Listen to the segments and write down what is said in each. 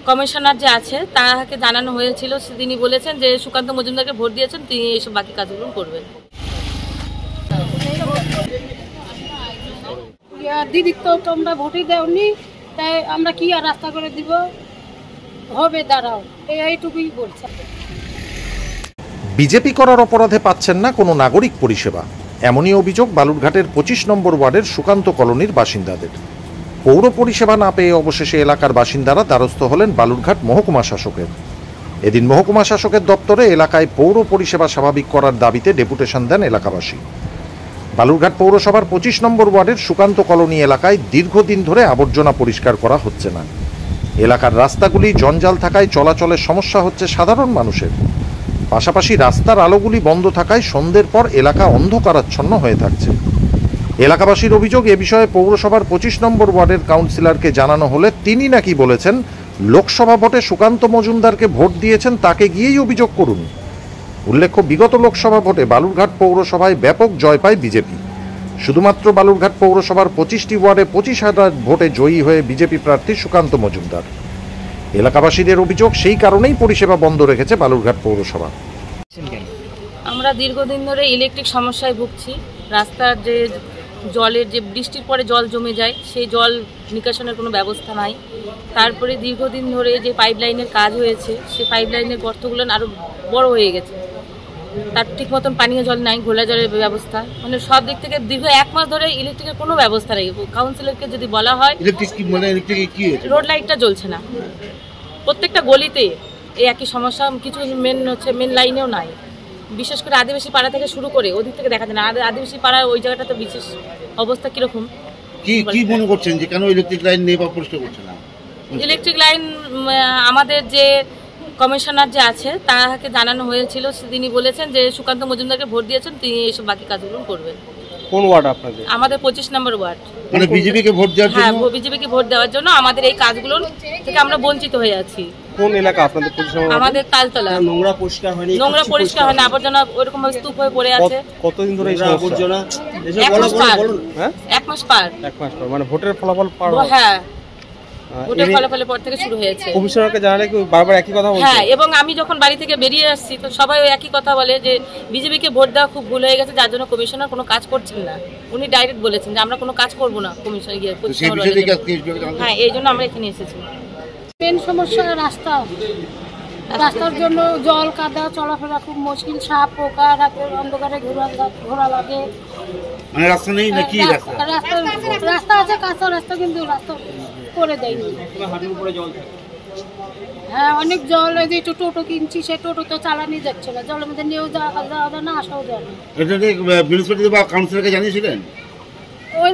Commissioner যে আছে তাকে জানানো হয়েছিল, তিনি বলেছেন যে সুকান্ত মজুমদারকে ভোট দিয়েছেন, তিনি এইসব বাকি কাজগুলো করবেন। দিদি তো তোমরা ভোটই দেওনি, তাই আমরা কি আর রাস্তা করে দিব, হবে দাঁড়াও, এইটুকুই বলছে। বিজেপি করার অপরাধে পাচ্ছেন না কোনো নাগরিক পরিষেবা, এমনই অভিযোগ বালুরঘাটের 25 নম্বর ওয়ার্ডের সুকান্ত কলোনির বাসিন্দাদের। পৌর পরিষেবা না পেয়ে অবশেষে এলাকার বাসিন্দারা দ্বারস্থ হলেন বালুরঘাট মহকুমা শাসকের। এদিন মহকুমা শাসকের দপ্তরে এলাকায় পৌর পরিষেবা স্বাভাবিক করার দাবিতে ডেপুটেশন দেন এলাকাবাসী। বালুরঘাট পৌরসভার 25 নম্বর ওয়ার্ডের সুকান্ত কলোনি এলাকায় দীর্ঘদিন ধরে আবর্জনা পরিষ্কার করা হচ্ছে না। এলাকার রাস্তাগুলি জঞ্জাল থাকায় চলাচলের সমস্যা হচ্ছে সাধারণ মানুষের। পাশাপাশি রাস্তার আলোগুলি বন্ধ থাকায় সন্ধ্যের পর এলাকা অন্ধকারাচ্ছন্ন হয়ে থাকছে। এলাকাবাসীর অভিযোগ, এ বিষয়ে পৌরসভার 25 নম্বর ওয়ার্ডের কাউন্সিলরকে জানানো হলে তিনি নাকি বলেছেন লোকসভা ভোটে সুকান্ত মজুমদারকে ভোট দিয়েছেন, তাকে গিয়েই অভিযোগ করুন। উল্লেখ্য, বিগত লোকসভা ভোটে বালুরঘাট পৌরসভায় ব্যাপক জয় পায় বিজেপি। শুধুমাত্র বালুরঘাট পৌরসভার 25টি ওয়ার্ডে 25,000 ভোটে জয়ী হয়ে বিজেপি প্রার্থী সুকান্ত মজুমদার। এলাকাবাসীদের অভিযোগ, সেই কারণেই পরিষেবা বন্ধ রেখেছে বালুরঘাট পৌরসভা। আমরা দীর্ঘদিন ধরে ইলেকট্রিক সমস্যায় ভুগছি। রাস্তার যে জলের, যে বৃষ্টির পরে জল জমে যায়, সেই জল নিকাশনের কোনো ব্যবস্থা নাই। তারপরে দীর্ঘদিন ধরে যে পাইপলাইনের কাজ হয়েছে, সেই পাইপলাইনের গর্তগুলো আরও বড় হয়ে গেছে। তার ঠিক মতন পানীয় জল নাই, ঘোলা জলের ব্যবস্থা, মানে সব দিক থেকে দীর্ঘ 1 মাস ধরে ইলেকট্রিকের কোনো ব্যবস্থা নেই। কাউন্সিলরকে যদি বলা হয়, রোড লাইটটা জ্বলছে না, প্রত্যেকটা গলিতে এই একই সমস্যা। কিছু মেন লাইনেও নাই, বিশেষ করে আদিবাসী পাড়া থেকে শুরু করে ওদিক থেকে দেখা যায় না। আদিবাসী পাড়া ওই জায়গাটাতে বিশেষ অবস্থা কিরকম, কি মনে করছেন যে কেন ইলেকট্রিক লাইন নেই বা পরিষ্কার করছে না? ইলেকট্রিক লাইন আমাদের যে কমিশনার যে আছে তাকে জানানো হয়েছিল, তিনি বলেছেন যে সুকান্ত মজুমদারকে ভোট দিয়েছেন, তিনি এইসব বাকি কাজগুলো করবেন। কোন ওয়ার্ড আপনাদের? আমাদের 25 নম্বর ওয়ার্ড। মানে বিজেপিকে ভোট দেওয়ার জন্য? হ্যাঁ, বিজেপিকে ভোট দেওয়ার জন্য আমাদের এই কাজগুলো থেকে আমরা বঞ্চিত হয়ে আছি। কোন এলাকা আপনাদের? আমাদের তালতলা। নোংরা পরিষ্কার হয়নি, আবর্জনা ওরকম ভাবে স্তূপ হয়ে পড়ে আছে। কতদিন ধরে এই আবর্জনা? 1 মাস পার। 1 মাস পার, মানে ভোটের ফলাফল পার। হ্যাঁ, ভোটের ফলাফলের পর থেকে শুরু হয়েছে। কমিশনারকে জানালে কি বারবার একই কথা বলছে? হ্যাঁ, এবং আমি যখন বাড়ি থেকে বেরিয়ে আসছি তো সবাই ওই একই কথা বলে যে বিজেপিকে ভোট দেওয়া খুব ভুল হয়ে গেছে, যার জন্য কমিশনার কোনো কাজ করছেন না। উনি ডাইরেক্ট বলেছেন যে আমরা কোনো কাজ করব না কমিশনার গিয়ে। হ্যাঁ, এই জন্য আমরা এখানে এসেছি। মেন সমস্যা রাস্তার জন্য জল কাদা চলাফেরা খুব মুশকিল, সাপ পোকা, রাতের অন্ধকারে ঘোরা লাগে। মানে রাস্তা নেই নাকি? রাস্তা আছে, কাঁচা রাস্তা, কিন্তু রাস্তা করে দেয়নি। হ্যাঁ, অনেক জল। এই যে টোটো কিনছি, সে টোটো তো চালানি যাচ্ছে না, জলের মধ্যে নিয়েও যাওয়া না, আসাও যায় না। মিউনিসিপালিটি বা কাউন্সিলরকে জানিয়েছিলেন? ওই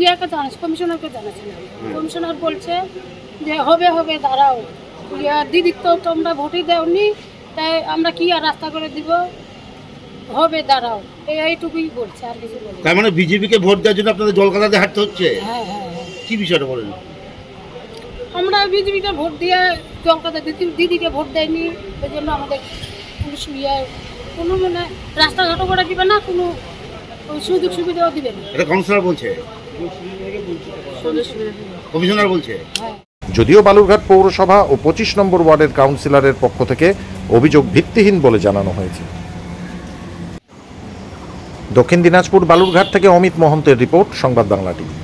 ইয়েকে জানাচ্ছি, কমিশনারকে জানাচ্ছিলাম। কমিশনার বলছে যে হবে দাঁড়াও, দিদি তো তোমরা ভোটই দেওনি, তাই আমরা কি আর রাস্তা করে দিব, হবে দাঁড়াও, এইটুকুই বলছে, আর কিছু বলছে। তার মানে বিজেপিকে ভোট দেওয়ার জন্য আপনাদের জলকাদাতে হাঁটতে হচ্ছে? হ্যাঁ। কি বিষয়টা বলেন? আমরা বিজেপিকে ভোট দিয়ে জলকাদা, দিদিকে ভোট দেয়নি, ওই জন্য আমাদের কোনো মানে রাস্তাঘাটও করে দিবে না, কোনো সুযোগ সুবিধাও দিবে না। এটা কাউন্সিলর বলছে, কমিশনার বলছে। হ্যাঁ। যদিও বালুরঘাট পৌরসভা ও 25 নম্বর ওয়ার্ডের কাউন্সিলরের পক্ষ থেকে অভিযোগ ভিত্তিহীন বলে জানানো হয়েছে। দক্ষিণ দিনাজপুর বালুরঘাট থেকে অমিত মহন্তের রিপোর্ট, সংবাদ বাংলা টিভি।